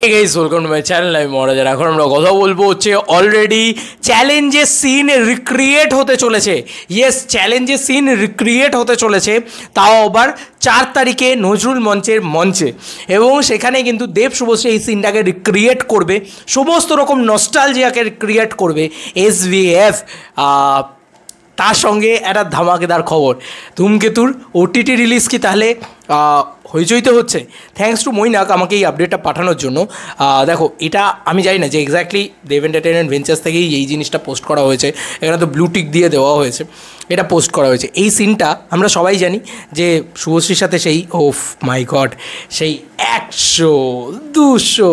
Hey guys, welcome to my channel. আমি মহারাজ। এখন আমরা কথা বলবো হচ্ছে অলরেডি চ্যালেঞ্জের সিন রিক্রিয়েট হতে চলেছে। ইয়েস, চ্যালেঞ্জের সিন রিক্রিয়েট হতে চলেছে, তাও আবার 4 তারিখে নজরুল মঞ্চে এবং সেখানে কিন্তু দেব শুভশ্রী এই সিনটাকে রিক্রিয়েট করবে, সমস্ত রকম নস্টালজিয়াকে রিক্রিয়েট করবে SVF। তার সঙ্গে একটা ধামাকেদার খবর, ধূমকেতুর OTT রিলিজ কি তাহলে হইচইতে হচ্ছে। থ্যাঙ্কস টু মৈনাক আমাকে এই আপডেটটা পাঠানোর জন্য। দেখো, এটা আমি জানি না যে এক্স্যাক্টলি দেব এন্টারটেনমেন্ট ভেঞ্চার্স থেকেই এই জিনিসটা পোস্ট করা হয়েছে, এখানে তো ব্লু টিক দিয়ে দেওয়া হয়েছে, এটা পোস্ট করা হয়েছে। এই সিনটা আমরা সবাই জানি যে শুভশ্রীর সাথে সেই ওফ মাই গড, সেই 100 200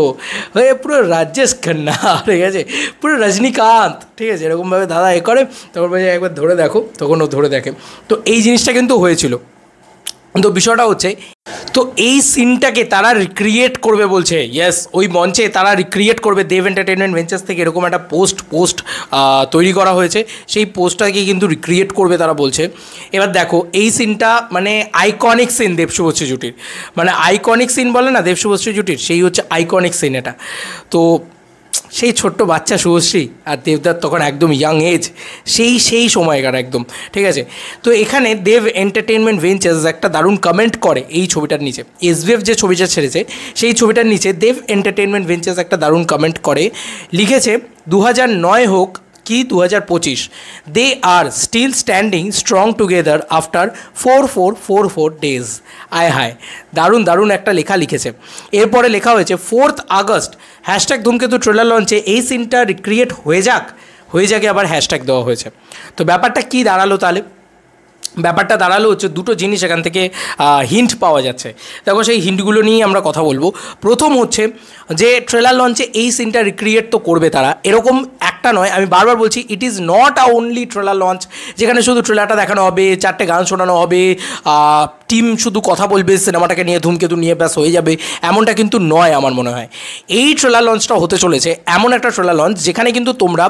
হয়ে পুরো রাজেশ খান্না, ঠিক আছে, পুরো রজনীকান্ত, ঠিক আছে, এরকমভাবে দাদা এ করে, তখন বলছে একবার ধরে দেখো, তখন ও ধরে দেখে। তো এই জিনিসটা কিন্তু হয়েছিল। তো বিষয়টা হচ্ছে, তো এই সিনটাকে তারা রিক্রিয়েট করবে বলছে। ইয়েস, ওই মঞ্চে তারা রিক্রিয়েট করবে। দেব এন্টারটেনমেন্ট ভেঞ্চার্স থেকে এরকম একটা পোস্ট তৈরি করা হয়েছে, সেই পোস্টটাকে কিন্তু রিক্রিয়েট করবে তারা বলছে। এবার দেখো, এই সিনটা মানে আইকনিক সিন দেব শুভশ্রী জুটির, মানে আইকনিক সিন বলে না দেব শুভশ্রী জুটির, সেই হচ্ছে আইকনিক সিন এটা। তো সেই ছোট্ট বাচ্চা শুভশ্রী আর দেবদার তখন একদম ইয়াং এজ, সেই সময়কার একদম, ঠিক আছে। তো এখানে দেব এন্টারটেনমেন্ট ভেঞ্চার্স একটা দারুণ কমেন্ট করে এই ছবিটার নিচে। SVF যে ছবিটা ছেড়েছে সেই ছবিটার নিচে দেব এন্টারটেনমেন্ট ভেঞ্চার্স একটা দারুণ কমেন্ট করে, লিখেছে 2009 হোক কি 2025, they are still standing strong together after 4444 days. আয় হায়, দারুণ একটা লেখা লিখেছে। এরপরে লেখা হয়েছে 4 আগস্ট #ধূমকেতু ট্রেলার লঞ্চে এই সিনটা রিক্রিয়েট হয়ে যাকে আবার হ্যাশট্যাগ দেওয়া হয়েছে। তো ব্যাপারটা কী দাঁড়ালো তাহলে? ব্যাপারটা দাঁড়ালো হচ্ছে দুটো জিনিস এখান থেকে হিন্ট পাওয়া যাচ্ছে। দেখো, সেই হিন্টগুলো নিয়েই আমরা কথা বলবো। প্রথম হচ্ছে যে ট্রেলার লঞ্চে এই সিনটা রিক্রিয়েট তো করবে তারা, এরকম একটা নয়, আমি বারবার বলছি, it is not a only trailer launch যেখানে শুধু ট্রেলারটা দেখানো হবে, 4টে গান শোনানো হবে, টিম শুধু কথা বলবে সিনেমাটাকে নিয়ে, ধূমকেতু নিয়ে, ব্যাস হয়ে যাবে, এমনটা কিন্তু নয় আমার মনে হয়। এই ট্রেলার লঞ্চটা হতে চলেছে এমন একটা ট্রেলার লঞ্চ যেখানে কিন্তু তোমরা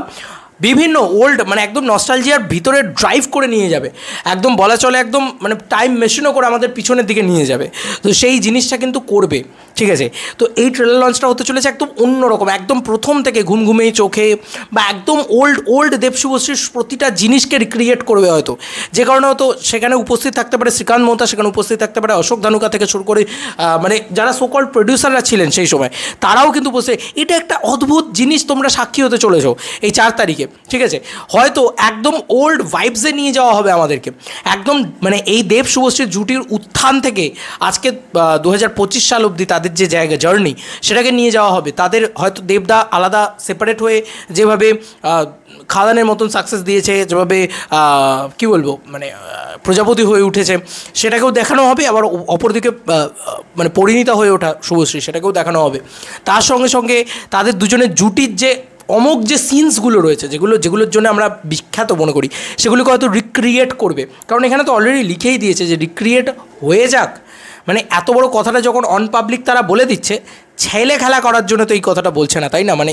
বিভিন্ন ওল্ড মানে একদম নস্টালজিয়ার ভিতরে ড্রাইভ করে নিয়ে যাবে, একদম বলা চলে একদম মানে টাইম মেশিনও করে আমাদের পিছনের দিকে নিয়ে যাবে। তো সেই জিনিসটা কিন্তু করবে, ঠিক আছে। তো এই ট্রেলার লঞ্চটা হতে চলেছে একদম অন্যরকম, একদম প্রথম থেকে ঘুমঘুমেই চোখে বা একদম ওল্ড দেব শুভশ্রীর প্রতিটা জিনিসকে রিক্রিয়েট করবে হয়তো, যে কারণে হয়তো সেখানে উপস্থিত থাকতে পারে শ্রীকান্ত মোহতা, সেখানে উপস্থিত থাকতে পারে অশোক ধানুকা থেকে শুরু করে মানে যারা সোকল প্রডিউসাররা ছিলেন সেই সময়, তারাও কিন্তু উপস্থিত। এটা একটা অদ্ভুত জিনিস তোমরা সাক্ষী হতে চলেছো এই 4 তারিখে, ঠিক আছে। হয়তো একদম ওল্ড ভাইবসে নিয়ে যাওয়া হবে আমাদেরকে, একদম মানে এই দেব শুভশ্রীর জুটির উত্থান থেকে আজকে 2025 সাল অবধি তাদের যে জায়গা জার্নি, সেটাকে নিয়ে যাওয়া হবে। তাদের হয়তো দেবদা আলাদা সেপারেট হয়ে যেভাবে খাদানের মতন সাকসেস দিয়েছে, যেভাবে কী বলবো মানে প্রজাপতি হয়ে উঠেছে, সেটাকেও দেখানো হবে। আবার অপরদিকে মানে পরিণীতা হয়ে ওঠা শুভশ্রী, সেটাকেও দেখানো হবে। তার সঙ্গে সঙ্গে তাদের দুজনের জুটির যে অমোঘ যে সিনসগুলো রয়েছে, যেগুলোর জন্য আমরা বিখ্যাত মনে করি, সেগুলোকে হয়তো রিক্রিয়েট করবে। কারণ এখানে তো অলরেডি লিখেই দিয়েছে যে রিক্রিয়েট হয়ে যাক, মানে এত বড় কথাটা যখন অন পাবলিক তারা বলে দিচ্ছে, ছেলে খেলা করার জন্য তো এই কথাটা বলছে না, তাই না? মানে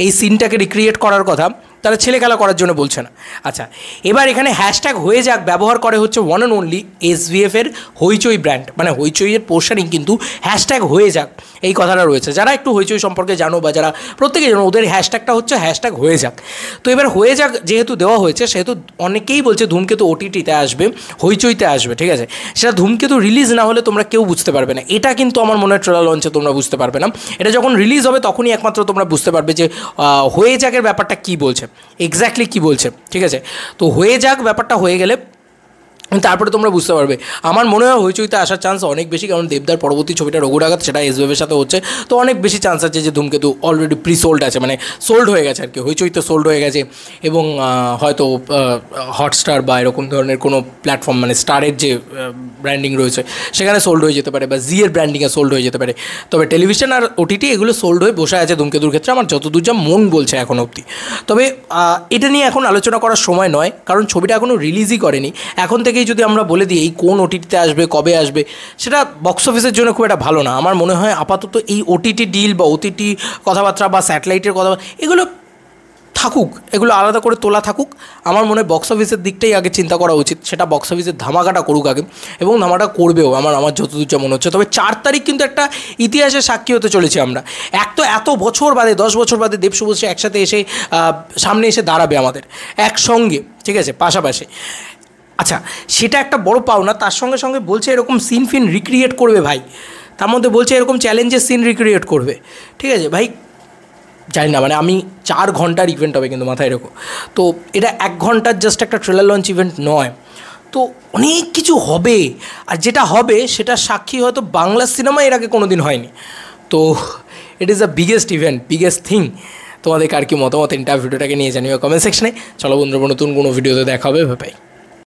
এই সিনটাকে রিক্রিয়েট করার কথা তারা ছেলে খেলা করার জন্য বলছে না। আচ্ছা, এবার এখানে হ্যাশট্যাগ হয়ে যাক ব্যবহার করে হচ্ছে one and only SVF-এর Hoichoi brand, মানে হইচইয়ের পোর্শনিং কিন্তু হ্যাশট্যাগ হয়ে যাক এই কথাটা রয়েছে। যারা একটু হইচই সম্পর্কে জানো বা যারা প্রত্যেকে জানো, ওদের হ্যাশট্যাগটা হচ্ছে হ্যাশট্যাগ হয়ে যাক। তো এবার হয়ে যাক যেহেতু দেওয়া হয়েছে, সেহেতু অনেকেই বলছে ধূমকেতু OTT-তে আসবে, হইচইতে আসবে, ঠিক আছে। সেটা ধূমকেতু রিলিজ না হলে তোমরা কেউ বুঝতে পারবে না। এটা কিন্তু আমার মনে হয় ট্রেলার লঞ্চে তোমরা বুঝতে পারবে না। এটা যখন রিলিজ হবে তখনই একমাত্র তোমরা বুঝতে পারবে যে হয়ে যাকের ব্যাপারটা কী বলছে, এক্স্যাক্টলি কী বলছে, ঠিক আছে। তো হয়ে যাক ব্যাপারটা হয়ে গেলে তারপরে তোমরা বুঝতে পারবে। আমার মনে হয় হইচইতে আসার চান্স অনেক বেশি, কারণ দেবদার পরবর্তী ছবিটা রঘুরাঘাত, সেটা SVF-এর সাথে হচ্ছে। তো অনেক বেশি চান্স আছে যে ধূমকেতু অলরেডি সোল্ড আছে, মানে সোল্ড হয়ে গেছে আর কি, হইচইতে সোল্ড হয়ে গেছে। এবং হয়তো হটস্টার বা এরকম ধরনের কোনো প্ল্যাটফর্ম, মানে স্টারের যে ব্র্যান্ডিং রয়েছে সেখানে সোল্ড হয়ে যেতে পারে, বা জিয়ের ব্র্যান্ডিংয়ে সোল্ড হয়ে যেতে পারে। তবে টেলিভিশন আর OTT এগুলো সোল্ড হয়ে বসে আছে ধূমকেতুর ক্ষেত্রে, আমার যতদূর যা মন বলছে এখন অবধি। তবে এটা নিয়ে এখন আলোচনা করার সময় নয়, কারণ ছবিটা এখনও রিলিজই করেনি। এখন থেকেই যদি আমরা বলে দিই এই কোন OTT-তে আসবে, কবে আসবে, সেটা বক্স অফিসের জন্য খুব একটা ভালো না। আমার মনে হয় আপাতত এই OTT ডিল বা OTT কথাবার্তা বা স্যাটেলাইটের কথা, এগুলো থাকুক, এগুলো আলাদা করে তোলা থাকুক। আমার মনে হয় বক্স অফিসের দিকটাই আগে চিন্তা করা উচিত, সেটা বক্স অফিসের ধামাকাটা করুক আগে, এবং ধামাকাটা করবেও আমার যতদূর যা মনে হচ্ছে। তবে 4 তারিখ কিন্তু একটা ইতিহাসের সাক্ষী হতে চলেছি আমরা। এত বছর বাদে, 10 বছর বাদে দেব শুভশ্রী একসাথে এসে সামনে এসে দাঁড়াবে আমাদের একসঙ্গে, ঠিক আছে, পাশাপাশি। আচ্ছা, সেটা একটা বড় পাওনা। তার সঙ্গে সঙ্গে বলছে এরকম সিন ফিন রিক্রিয়েট করবে ভাই, তার মধ্যে বলছে এরকম চ্যালেঞ্জের সিন রিক্রিয়েট করবে, ঠিক আছে ভাই। জানি না, মানে আমি 4 ঘন্টার ইভেন্ট হবে কিন্তু, মাথায় রেখো। তো এটা 1 ঘন্টার জাস্ট একটা ট্রেলার লঞ্চ ইভেন্ট নয়, তো অনেক কিছু হবে। আর যেটা হবে সেটা সাক্ষী হয়তো বাংলা সিনেমা এর আগে কোনো দিন হয়নি। তো it is the biggest event, biggest thing. তোমাদের আর কি মতামত ভিডিওটাকে নিয়ে জানিও কমেন্ট সেকশনে। চলো বন্ধুরা, নতুন কোনো ভিডিওতে দেখা হবে, ভাই।